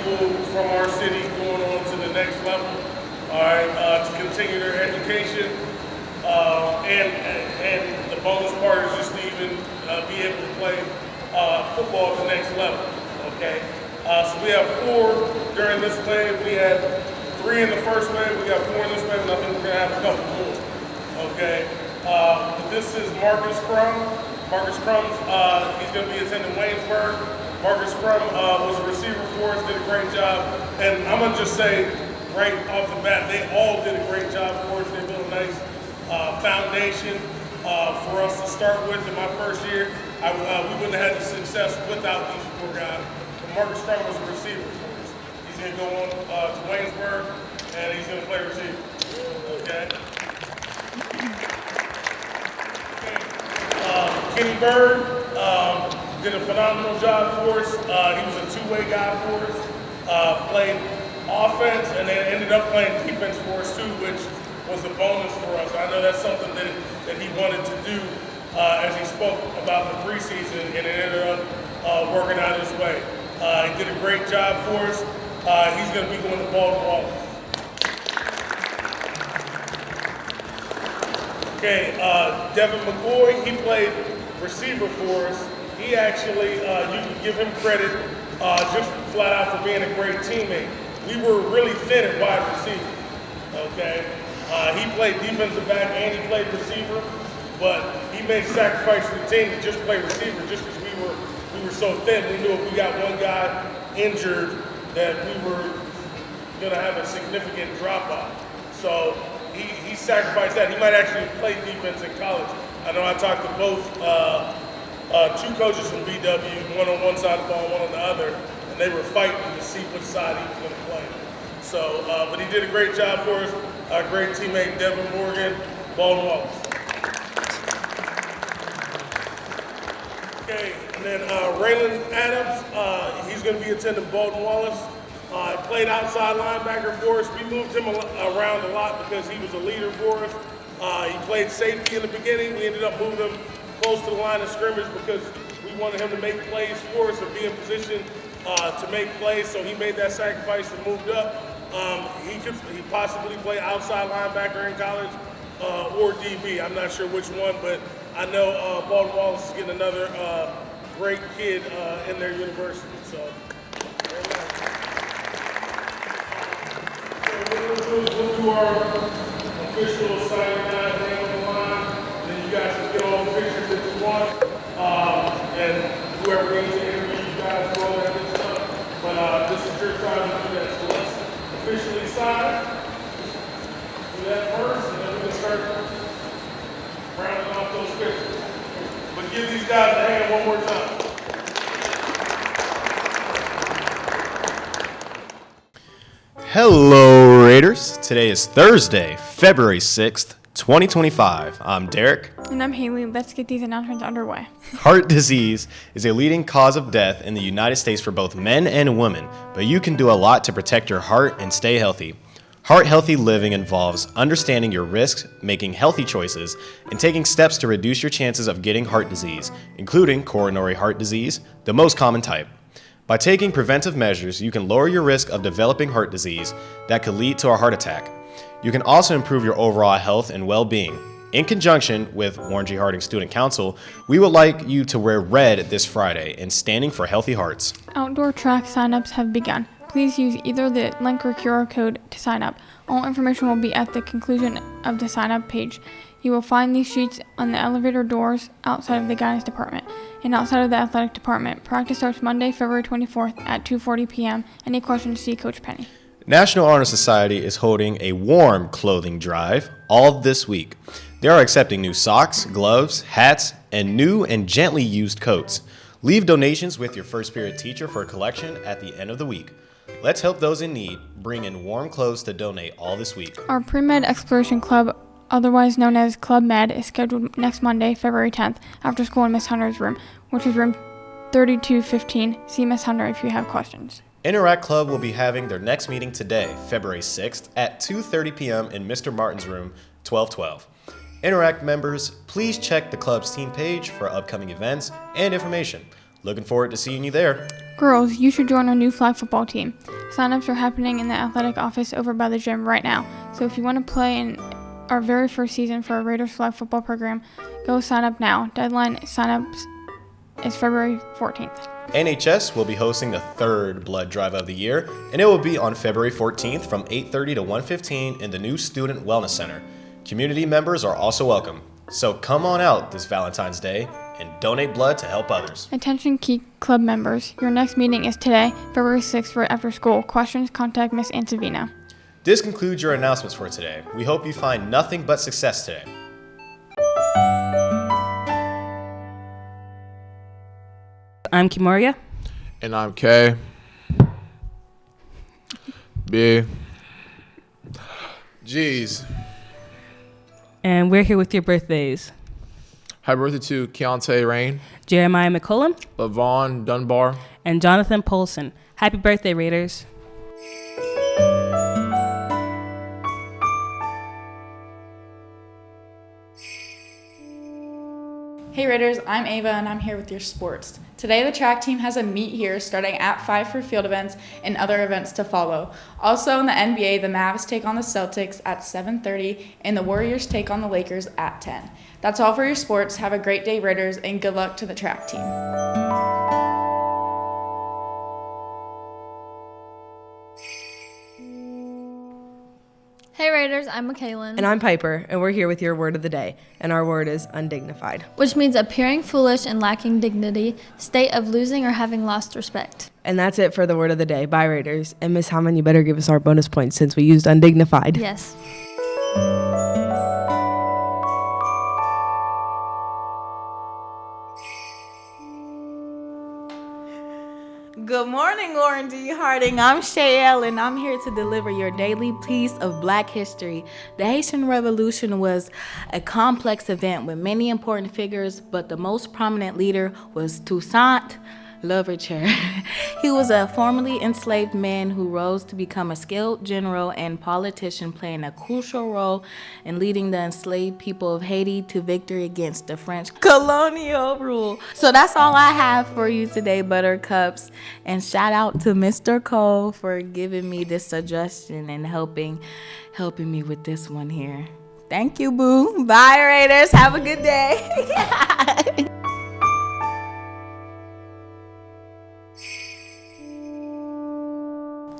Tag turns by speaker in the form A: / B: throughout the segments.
A: people from our city going on to the next level, all right, to continue their education. And the bonus part is just to even be able to play football at the next level, okay? So we have 4 during this wave. We had 3 in the first wave. We got 4 in this wave, and I think we're gonna have a couple more, okay? This is Marcus Crum. Marcus Crum, he's gonna be attending Waynesburg. Marcus Crum was a receiver for us, did a great job. And I'm gonna just say right off the bat, they all did a great job for us. They built a nice foundation for us to start with in my first year. We wouldn't have had the success without these 4 guys. But Marcus Crum was a receiver for us. He's gonna go on to Waynesburg, and he's gonna play receiver, okay? Kenny Bird did a phenomenal job for us. He was a 2-way guy for us. Played offense and then ended up playing defense for us too, which was a bonus for us. I know that's something that he wanted to do as he spoke about the preseason, and it ended up working out his way. He did a great job for us. He's going to be going to Baltimore. Okay, Devin McCoy, he played receiver for us. He actually, you can give him credit just flat out for being a great teammate. We were really thin at wide receiver, okay? He played defensive back and he played receiver, but he made a sacrifice for the team to just play receiver just because we were so thin. We knew if we got one guy injured that we were gonna have a significant drop off. So he sacrificed that. He might actually play defense in college. I know I talked to both 2 coaches from BW, one on one side of the ball, one on the other, and they were fighting to see which side he was going to play. So, but he did a great job for us. Our great teammate Devin Morgan, Baldwin Wallace. Okay, and then Raylan Adams, he's going to be attending Baldwin Wallace. Played outside linebacker for us. We moved him around a lot because he was a leader for us. He played safety in the beginning. We ended up moving him close to the line of scrimmage because we wanted him to make plays for us and be in position to make plays. So he made that sacrifice and moved up. He possibly play outside linebacker in college or DB. I'm not sure which one, but I know Baldwin Wallace is getting another great kid in their university. So. We'll do our official signing guys name on the line. Then you guys can get all the pictures that you want. And whoever needs to interview you guys do all that good stuff. But this is your time to do that. So let's officially sign. Do that first, and then we can start rounding off those pictures. But give these guys a hand one more time.
B: Hello, Raiders. Today is Thursday, February 6th, 2025. I'm Derek.
C: And I'm Haley. Let's get these announcements underway.
B: Heart disease is a leading cause of death in the United States for both men and women, but you can do a lot to protect your heart and stay healthy. Heart-healthy living involves understanding your risks, making healthy choices, and taking steps to reduce your chances of getting heart disease, including coronary heart disease, the most common type. By taking preventive measures, you can lower your risk of developing heart disease that could lead to a heart attack. You can also improve your overall health and well-being. In conjunction with Warren G. Harding Student Council, we would like you to wear red this Friday in Standing for Healthy Hearts.
C: Outdoor track signups have begun. Please use either the link or QR code to sign up. All information will be at the conclusion of the sign-up page. You will find these sheets on the elevator doors outside of the guidance department and outside of the athletic department. Practice starts Monday, February 24th at 2:40 p.m. Any questions, see Coach Penny.
B: National Honor Society is holding a warm clothing drive all this week. They are accepting new socks, gloves, hats, and new and gently used coats. Leave donations with your first period teacher for a collection at the end of the week. Let's help those in need. Bring in warm clothes to donate all this week.
C: Our Pre-Med Exploration Club, otherwise known as Club Med, is scheduled next Monday, February 10th, after school in Miss Hunter's room, which is room 3215. See Miss Hunter if you have questions.
B: Interact Club will be having their next meeting today, February 6th at 2:30 p.m. in Mr. Martin's room, 1212. Interact members, please check the club's team page for upcoming events and information. Looking forward to seeing you there.
C: Girls, you should join our new flag football team. Sign-ups are happening in the athletic office over by the gym right now. So if you want to play in our very first season for our Raiders flag football program, go sign up now. Deadline sign-ups is February 14th.
B: NHS will be hosting the third blood drive of the year, and it will be on February 14th from 8:30 to 1:15 in the new Student Wellness Center. Community members are also welcome. So come on out this Valentine's Day and donate blood to help others.
C: Attention Key Club members, your next meeting is today, February 6th, right after school. Questions, contact Miss Antavina.
B: This concludes your announcements for today. We hope you find nothing but success today.
D: I'm Kimoria.
E: And I'm K. B. G's.
D: And we're here with your birthdays.
E: Happy birthday to Keontae Rain,
D: Jeremiah McCollum
E: LaVon Dunbar.
D: and Jonathan Polson. Happy birthday, Raiders.
F: Hey Raiders, I'm Ava and I'm here with your sports. Today the track team has a meet here starting at 5 for field events and other events to follow. Also in the NBA, the Mavs take on the Celtics at 7:30 and the Warriors take on the Lakers at 10. That's all for your sports. Have a great day, Raiders, and good luck to the track team.
G: Hey Raiders, I'm Mikaelin.
H: And I'm Piper, and we're here with your word of the day. And our word is undignified.
G: Which means appearing foolish and lacking dignity, state of losing or having lost respect.
H: And that's it for the word of the day. Bye, Raiders. And Miss Hammond, you better give us our bonus points since we used undignified.
G: Yes.
I: Good morning, Warren D. Harding. I'm Shayelle, and I'm here to deliver your daily piece of Black history. The Haitian Revolution was a complex event with many important figures, but the most prominent leader was Toussaint Louverture. He was a formerly enslaved man who rose to become a skilled general and politician, playing a crucial role in leading the enslaved people of Haiti to victory against the French colonial rule. So that's all I have for you today, Buttercups. And shout out to Mr. Cole for giving me this suggestion and helping me with this one here. Thank you, boo. Bye, Raiders. Have a good day.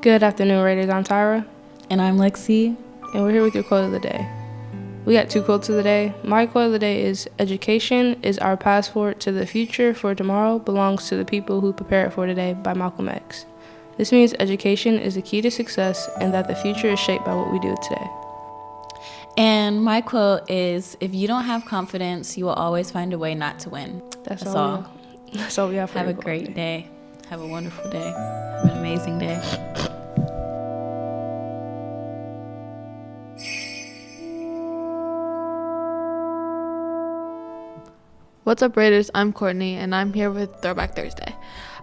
J: Good afternoon, Raiders. I'm Tyra.
I: And I'm Lexi.
J: And we're here with your quote of the day. We got two quotes of the day. My quote of the day is, education is our passport to the future, for tomorrow belongs to the people who prepare it for today, by Malcolm X. This means education is the key to success and that the future is shaped by what we do today.
I: And my quote is, if you don't have confidence, you will always find a way not to win. That's all.
J: That's all we have for
I: Have
J: you.
I: a great day. Have a wonderful day. Have an amazing day.
K: What's up, Raiders? I'm Courtney, and I'm here with Throwback Thursday.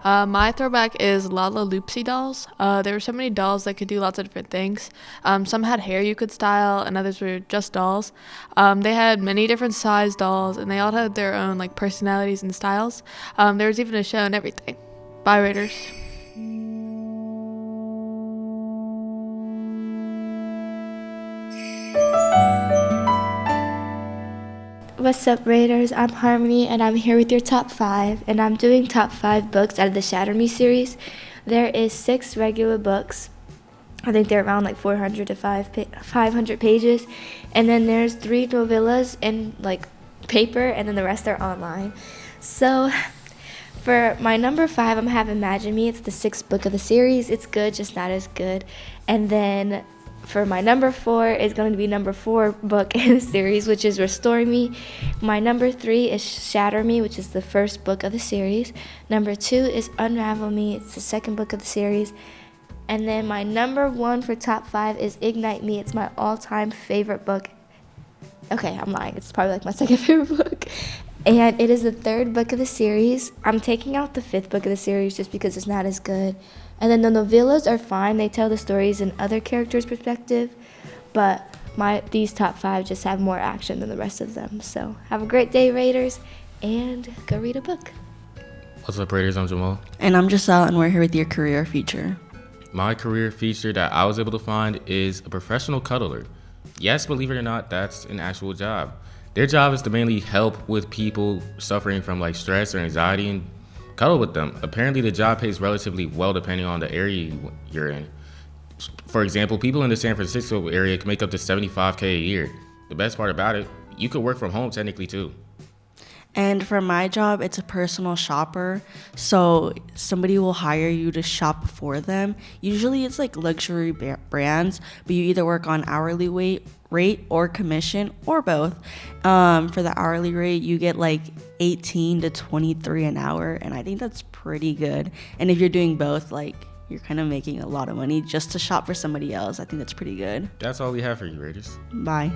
K: My throwback is Lala Loopsy dolls. There were so many dolls that could do lots of different things. Some had hair you could style, and others were just dolls. They had many different size dolls, and they all had their own personalities and styles. There was even a show and everything. Bye, Raiders.
L: What's up, Raiders? I'm Harmony, and I'm here with your top 5, and I'm doing top 5 books out of the Shatter Me series. There is 6 regular books. I think they're around 400 to 500 pages, and then there's 3 novellas in paper, and then the rest are online. So for my number 5, I'm having Imagine Me. It's the 6th book of the series. It's good, just not as good. And then for my number 4 is going to be number 4 book in the series, which is Restore Me. My number 3 is Shatter Me, which is the 1st book of the series. Number 2 is Unravel Me. It's the 2nd book of the series. And then my number 1 for top 5 is Ignite Me. It's my all-time favorite book. Okay, I'm lying. It's probably my 2nd favorite book. And it is the 3rd book of the series. I'm taking out the 5th book of the series just because it's not as good. And then the novellas are fine. They tell the stories in other characters' perspective. But these top 5 just have more action than the rest of them. So have a great day, Raiders, and go read a book.
M: What's up, Raiders? I'm Jamal.
H: And I'm Giselle, and we're here with your career feature.
M: My career feature that I was able to find is a professional cuddler. Yes, believe it or not, that's an actual job. Their job is to mainly help with people suffering from like stress or anxiety and cuddle with them. Apparently, the job pays relatively well depending on the area you're in. For example, people in the San Francisco area can make up to $75K a year. The best part about it, you could work from home technically too.
H: And for my job, it's a personal shopper. So somebody will hire you to shop for them. Usually it's like luxury brands, but you either work on hourly rate or commission or both. For the hourly rate, you get like 18 to 23 an hour. And I think that's pretty good. And if you're doing both, like you're kind of making a lot of money just to shop for somebody else. I think that's pretty good.
M: That's all we have for you, Raiders.
H: Bye.